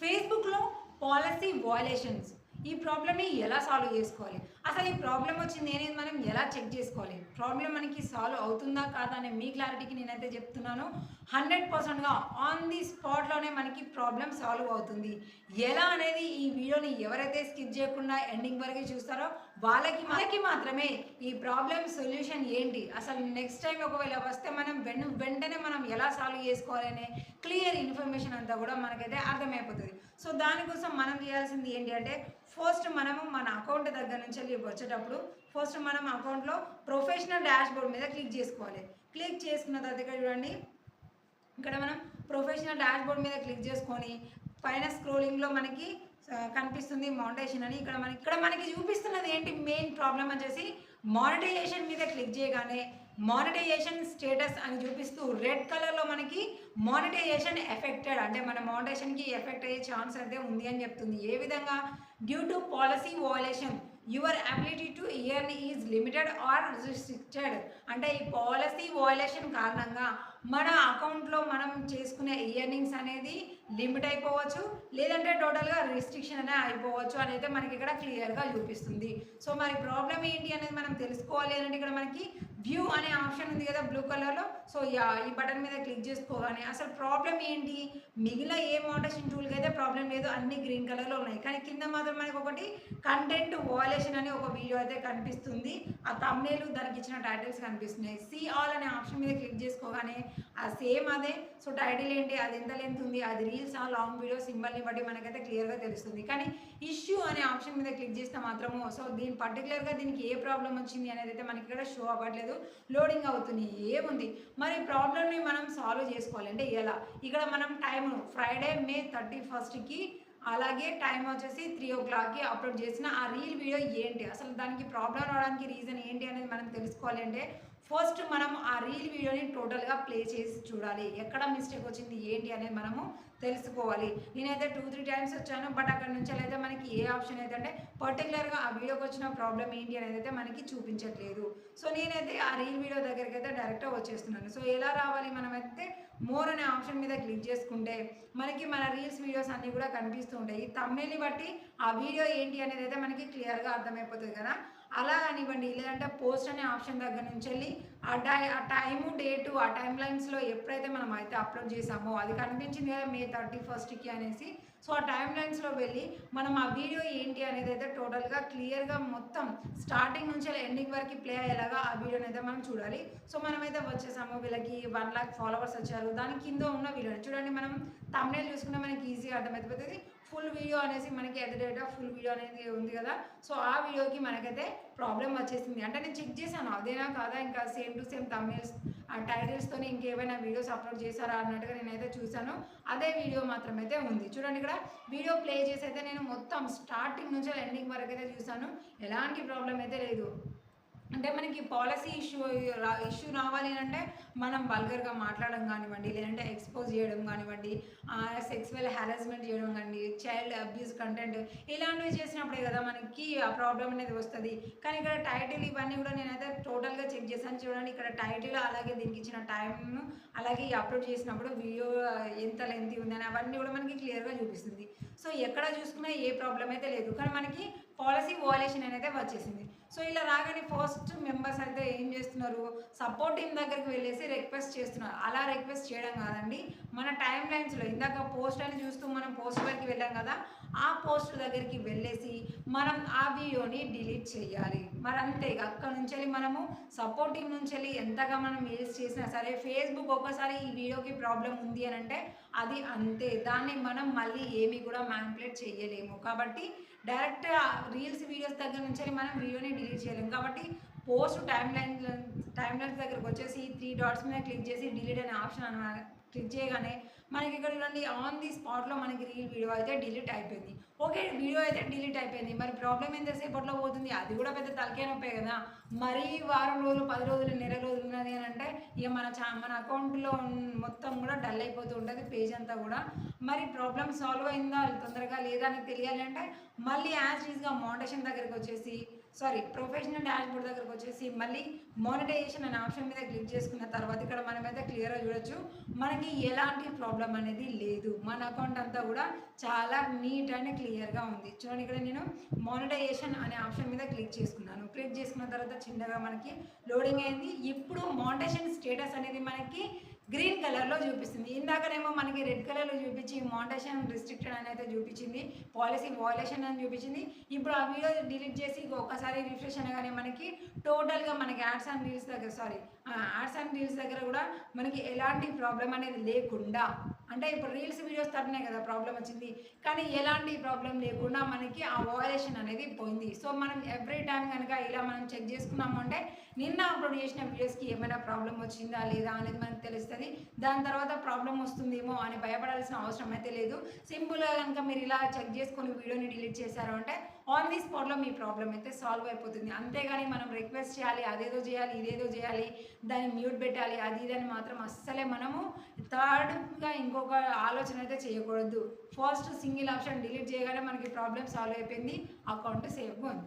ఫేస్‌బుక్‌లో policy violations ఈ ప్రాబ్లమ్‌ని ఎలా సాల్వ్ చేసుకోవాలి? అసలు ఈ ప్రాబ్లమ్ వచ్చింది అనేది మనం ఎలా చెక్ చేసుకోవాలి? ప్రాబ్లమ్ మనకి సాల్వ్ అవుతుందా? కాదా? అనే మీ క్లారిటీకి నేనైతే చెప్తున్నాను. 100%గా ఆన్ ది స్పాట్‌లోనే మనకి ప్రాబ్లమ్ సాల్వ్ అవుతుంది. ఎలా అనేది ఈ వీడియోని ఎవరైతే స్కిప్ చేయకుండా ఎండింగ్ వరకు చూస్తారో వాళ్ళకి మాత్రమే ఈ ప్రాబ్లమ్ సొల్యూషన్ ఏంటి? అసలు నెక్స్ట్ టైమ్ ఒకవేళ వస్తే మనం వెంటనే మనం ఎలా సాల్వ్ చేసుకోవాలనే క్లియర్ ఇన్ఫర్మేషన్ అంతా కూడా మనకైతే అర్థమైపోతది. సో, దానికోసం మనం చేయాల్సింది ఏంటి అంటే ఫస్ట్ మనము మన అకౌంట్ దగ్గర నుంచి వచ్చేటప్పుడు ఫస్ట్ మనం అకౌంట్లో ప్రొఫెషనల్ డాష్‌బోర్డ్ మీద క్లిక్ చేసుకోవాలి. క్లిక్ చేసుకున్న తర్వాత ఇక్కడ చూడండి. ఇక్కడ మనం ప్రొఫెషనల్ డాష్‌బోర్డ్ మీద క్లిక్ చేసుకొని పైన స్క్రోలింగ్‌లో మనకి కనిపిస్తుంది మానిటైజేషన్ అని. ఇక్కడ మనకి చూపిస్తున్నది ఏంటి మెయిన్ ప్రాబ్లమ్ వచ్చేసి మానిటైజేషన్ మీద క్లిక్ చేయగానే మానిటైజేషన్ స్టేటస్ అని చూపిస్తూ రెడ్ కలర్‌లో మనకి మానిటైజేషన్ ఎఫెక్టెడ్ అంటే మన మానిటైజేషన్‌కి ఎఫెక్ట్ అయ్యే ఛాన్స్ అయితే ఉంది అని చెప్తుంది. ఏ విధంగా? Due to policy violation your ability to earn is limited or restricted. అంటే ఈ పాలసీ వయలేషన్ కారణంగా మన అకౌంట్లో మనం చేసుకునే ఎర్నింగ్స్ అనేది లిమిట్ అయిపోవచ్చు, లేదంటే టోటల్గా రిస్ట్రిక్షన్ అనే అయిపోవచ్చు అని అయితే మనకి ఇక్కడ క్లియర్గా చూపిస్తుంది. సో మరి ప్రాబ్లం ఏంటి అనేది మనం తెలుసుకోవాలి అంటే ఇక్కడ మనకి వ్యూ అనే ఆప్షన్ ఉంది కదా బ్లూ కలర్లో. సో ఈ బటన్ మీద క్లిక్ చేసుకోగానే అసలు ప్రాబ్లం ఏంటి, మిగిలిన ఏ మోడరేషన్ టూల్కి అయితే ప్రాబ్లం లేదు, అన్ని గ్రీన్ కలర్లో ఉన్నాయి. కానీ కింద మాత్రం మనకి ఒకటి కంటెంట్ వయలేషన్ అని ఒక వీడియో అయితే కనిపిస్తుంది. ఆ థంబ్నెయిల్ దానికి ఇచ్చిన టైటిల్స్ కనిపిస్తున్నాయి. సీ ఆల్ అనే ఆప్షన్ మీద క్లిక్ చేసుకోగానే ఆ సేమ్ అదే. సో టైటిల్ ఏంటి, అది ఎంత లెంత్ ఉంది, అది రీల్స్ ఆ లాంగ్ వీడియో సింబల్ని బట్టి మనకైతే క్లియర్గా తెలుస్తుంది. కానీ ఇష్యూ అనే ఆప్షన్ మీద క్లిక్ చేస్తే మాత్రము సో పర్టికులర్గా దీనికి ఏ ప్రాబ్లం వచ్చింది అనేది అయితే మనకి ఇక్కడ షో అవ్వట్లేదు, లోడింగ్ అవుతుంది ఏముంది. మరి ప్రాబ్లమ్ని మనం సాల్వ్ చేసుకోవాలి అంటే ఎలా? ఇక్కడ మనం టైంను ఫ్రైడే మే 31కి అలాగే టైం వచ్చేసి 3 o'clockకి అప్లోడ్ చేసిన ఆ రీల్ వీడియో ఏంటి, అసలు దానికి ప్రాబ్లం రావడానికి రీజన్ ఏంటి అనేది మనం తెలుసుకోవాలి అంటే ఫస్ట్ మనం ఆ రీల్ వీడియోని టోటల్గా ప్లే చేసి చూడాలి. ఎక్కడ మిస్టేక్ వచ్చింది ఏంటి అనేది మనము తెలుసుకోవాలి. నేనైతే 2-3 టైమ్స్ వచ్చాను, బట్ అక్కడ నుంచి అయితే మనకి ఏ ఆప్షన్ అయితే అంటే పర్టికులర్గా ఆ వీడియోకి వచ్చిన ప్రాబ్లం ఏంటి అనేది అయితే మనకి చూపించట్లేదు. సో నేనైతే ఆ రీల్ వీడియో దగ్గరికి అయితే డైరెక్ట్గా వచ్చేస్తున్నాను. సో ఎలా రావాలి, మనమైతే మోర్ అనే ఆప్షన్ మీద క్లిక్ చేసుకుంటే మనకి మన రీల్స్ వీడియోస్ అన్నీ కూడా కనిపిస్తూ ఉంటాయి. థంబ్నెయిల్ని బట్టి ఆ వీడియో ఏంటి అనేది అయితే మనకి క్లియర్గా అర్థమైపోతుంది కదా. అలా కానివ్వండి, లేదంటే పోస్ట్ అనే ఆప్షన్ దగ్గర నుంచి వెళ్ళి ఆ టైము డేటు ఆ టైం లైన్స్లో ఎప్పుడైతే మనం అయితే అప్లోడ్ చేసామో అది కనిపించింది కదా మే 31కి అనేసి. సో ఆ టైం లైన్స్లో వెళ్ళి మనం ఆ వీడియో ఏంటి అనేది అయితే టోటల్గా క్లియర్గా మొత్తం స్టార్టింగ్ నుంచి ఎండింగ్ వరకు ప్లే అయ్యేలాగా ఆ వీడియోని అయితే మనం చూడాలి. సో మనమైతే వచ్చేసాము, వీళ్ళకి 1 lakh ఫాలోవర్స్ వచ్చారు, దాని కింద ఉన్న వీడియోని చూడండి. మనం థంబ్నెయిల్ చూసుకుంటే మనకి ఈజీగా అర్థమైపోతుంది. ఫుల్ వీడియో అనేసి మనకి at the rate of full video అనేది ఉంది కదా. సో ఆ వీడియోకి మనకైతే ప్రాబ్లం వచ్చేసింది. అంటే నేను చెక్ చేశాను అదేనా కాదా, ఇంకా సేమ్ టు సేమ్ థంబ్నెయిల్స్ ఆ టైటిల్స్తో ఇంకేమైనా వీడియోస్ అప్లోడ్ చేశారా అన్నట్టుగా నేనైతే చూశాను. అదే వీడియో మాత్రం అయితే ఉంది. చూడండి ఇక్కడ వీడియో ప్లే చేసి అయితే నేను మొత్తం స్టార్టింగ్ నుంచి ఎండింగ్ వరకు అయితే చూశాను, ఎలాంటి ప్రాబ్లం అయితే లేదు. అంటే మనకి పాలసీ ఇష్యూ రావాలి అంటే మనం వల్గర్గా మాట్లాడడం కానివ్వండి, లేదంటే ఎక్స్పోజ్ చేయడం కానివ్వండి, సెక్సువల్ హారాస్మెంట్ చేయడం కానీ, చైల్డ్ అబ్యూస్ కంటెంట్ ఇలాంటివి చేసినప్పుడే కదా మనకి ఆ ప్రాబ్లం అనేది వస్తుంది. కానీ ఇక్కడ టైటిల్ ఇవన్నీ కూడా నేనైతే టోటల్గా చెక్ చేశాను. చూడండి ఇక్కడ టైటిల్ అలాగే దీనికి ఇచ్చిన టైంను అలాగే అప్లోడ్ చేసినప్పుడు వీడియో ఎంత లెంత్ ఉందని అవన్నీ కూడా మనకి క్లియర్గా చూపిస్తుంది. సో ఎక్కడ చూసుకున్నా ఏ ప్రాబ్లం అయితే లేదు, కానీ మనకి పాలసీ వయలేషన్ అనేది వచ్చేసింది. సో ఇలా రాగానే ఫస్ట్ మెంబర్స్ అయితే ఏం చేస్తున్నారు, సపోర్ట్ టీమ్ దగ్గరికి వెళ్ళేసి రిక్వెస్ట్ చేస్తున్నారు. అలా రిక్వెస్ట్ చేయడం కాదండి, మన టైం లైన్స్లో ఇందాక పోస్ట్ అని చూస్తూ మనం పోస్ట్ వరకు వెళ్ళాం కదా, ఆ పోస్ట్ దగ్గరికి వెళ్ళేసి మనం ఆ వీడియోని డిలీట్ చేయాలి. మరి అంతే, అక్కడ నుంచి వెళ్ళి మనము సపోర్ట్ టీం నుంచి వెళ్ళి ఎంతగా మనం మెయిల్స్ చేసినా సరే ఫేస్బుక్ ఒక్కసారి ఈ వీడియోకి ప్రాబ్లం ఉంది అని అంటే అది అంతే, దాన్ని మనం మళ్ళీ ఏమీ కూడా మ్యానిపులేట్ చేయలేము. కాబట్టి డైరెక్ట్ రీల్స్ వీడియోస్ దగ్గర నుంచి మనం వీడియోని డిలీట్ చేయలేము. కాబట్టి పోస్ట్ టైం లైన్స్ దగ్గరకు వచ్చేసి 3 డాట్స్ మీద క్లిక్ చేసి డిలీట్ అనే ఆప్షన్ అన్నమాట క్లిక్ చేయగానే మనకి ఇక్కడ చూడండి ఆన్ ది స్పాట్లో మనకి రీల్ వీడియో అయితే డిలీట్ అయిపోయింది. ఓకే, వీడియో అయితే డిలీట్ అయిపోయింది, మరి ప్రాబ్లం ఎంతసేపట్లో పోతుంది, అది కూడా పెద్ద తలకాయ నొప్పే కదా. మరీ వారం రోజులు 10 రోజులు నెల రోజులు ఉన్నది అని అంటే ఇక మన అకౌంట్లో మొత్తం కూడా డల్ అయిపోతూ ఉంటుంది పేజ్ అంతా కూడా. మరి ప్రాబ్లం సాల్వ్ అయిందా తొందరగా లేదా అని తెలియాలి అంటే మళ్ళీ యాజ్ ఈజ్గా మానిటైజేషన్ దగ్గరికి వచ్చేసి ప్రొఫెషనల్ డాష్‌బోర్డ్ దగ్గరకు వచ్చేసి మళ్ళీ మానిటైజేషన్ అనే ఆప్షన్ మీద క్లిక్ చేసుకున్న తర్వాత ఇక్కడ మనమైతే క్లియర్‌గా చూడొచ్చు. మనకి ఎలాంటి ప్రాబ్లమ్ అనేది లేదు. మన అకౌంట్ అంతా కూడా చాలా నీట్ అండ్ క్లియర్‌గా ఉంది. చూడండి ఇక్కడ నేను మానిటైజేషన్ అనే ఆప్షన్ మీద క్లిక్ చేసుకున్నాను. క్లిక్ చేసుకున్న తర్వాత చిన్నగా మనకి లోడింగ్ అయింది. ఇప్పుడు మానిటైజేషన్ స్టేటస్ అనేది మనకి గ్రీన్ కలర్‌లో చూపిస్తుంది. ఇందాకనేమో మనకి రెడ్ కలర్‌లో చూపించి మానిటైజేషన్ రిస్ట్రిక్టెడ్ అని అయితే చూపించింది. పాలసీ వయోలేషన్ అని చూపించింది. ఇప్పుడు ఆ వీడియో డిలీట్ చేసి ఒక్కసారి రిఫ్రెష్ అనగానే మనకి టోటల్‌గా మనకి యాడ్స్ అండ్ రీల్స్ దగ్గర యాడ్స్ అండ్ రీల్స్ దగ్గర కూడా మనకి ఎలాంటి ప్రాబ్లమ్ అనేది లేకుండా, అంటే ఇప్పుడు రీల్స్ వీడియోస్ తరనే కదా ప్రాబ్లమ్ వచ్చింది. కానీ ఎలాంటి ప్రాబ్లమ్ లేకుండా మనకి ఆ వయోలేషన్ అనేది పోయింది. సో మనం ఎవ్రీ టైం కనుక ఇలా మనం చెక్ చేసుకున్నాము అంటే నిన్న అప్లోడ్ చేసిన వీడియోస్కి ఏమైనా ప్రాబ్లమ్ వచ్చిందా లేదా అనేది మనకు తెలుస్తుంది. దాని తర్వాత ప్రాబ్లమ్ వస్తుందేమో అని భయపడాల్సిన అవసరం అయితే లేదు. సింపుల్గా కనుక మీరు ఇలా చెక్ చేసుకొని వీడియోని డిలీట్ చేశారు అంటే ఆన్ ది స్పాట్లో మీ ప్రాబ్లం అయితే సాల్వ్ అయిపోతుంది. అంతేగాని మనం రిక్వెస్ట్ చేయాలి, అదేదో చేయాలి, ఇదేదో చేయాలి, దాన్ని మ్యూట్ పెట్టాలి, అది ఇదని మాత్రం అస్సలే మనము థర్డ్గా ఇంకొక ఆలోచన అయితే చేయకూడదు. ఫస్ట్ సింగిల్ ఆప్షన్ డిలీట్ చేయగానే మనకి ప్రాబ్లం సాల్వ్ అయిపోయింది, అకౌంట్ సేఫ్గా ఉంది.